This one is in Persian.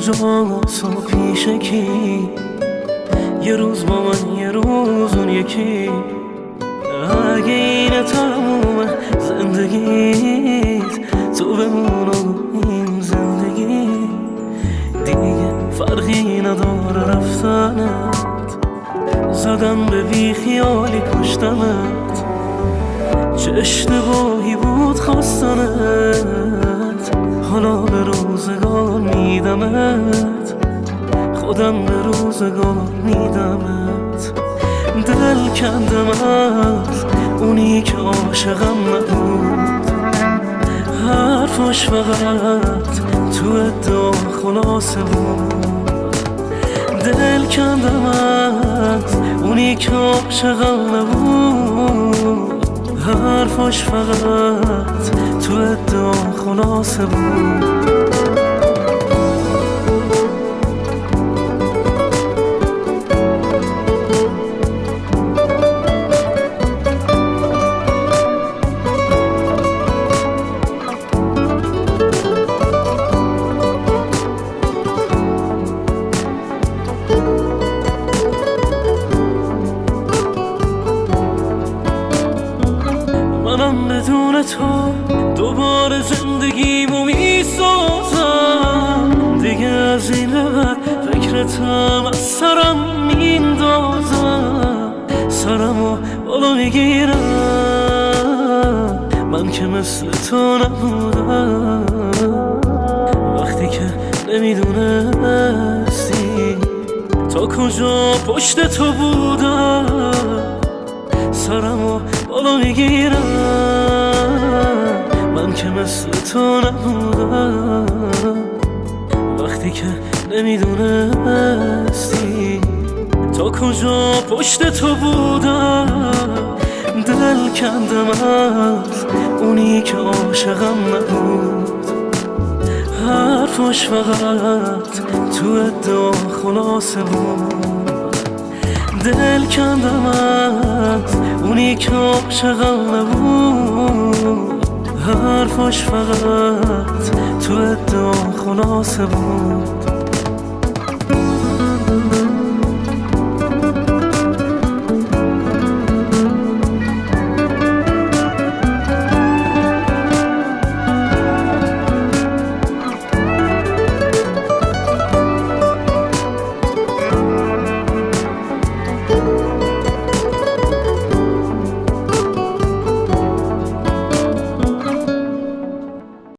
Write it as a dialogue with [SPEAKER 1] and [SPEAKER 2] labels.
[SPEAKER 1] کجاست و پیش کی؟ یه روز با من یه روز اون یکی. اگه اینه تموم زندگیت تو بمون و این زندگی دیگه فرقی نداره رفتنت. زدم به بی خیالی کشتمت، چه اشتباهی بود خواستنت. حالا به روزگار میدمت، خودم به روزگار میدمت. دل کندم از اونی که عاشقم نبود، حرفاش فقط تو ادعا خلاصه بود. دل کندم از اونی که عاشقم نبود، حرفاش فقط تو ادعا خلاصه بود. منم بدون تو دوباره زندگیمو میسازم. دیگه از این بعد فکرتم از سرم میندازم. سرمو بالا میگیرم، من که مثل تو نبودم. وقتی که نمیدونستی تا کجا پشت تو بودم، سرمو بالا میگیرم، من که مثل تو نبودم. وقتی که نمیدونستی تا کجا پشت تو بودم. دل کندم از اونی که عاشقم نبود، حرفاش فقط تو ادعا خلاصه بود. دل کندم از اونی که عاشقم نبود، حرفاش فقط تو ادعا خلاصه بود.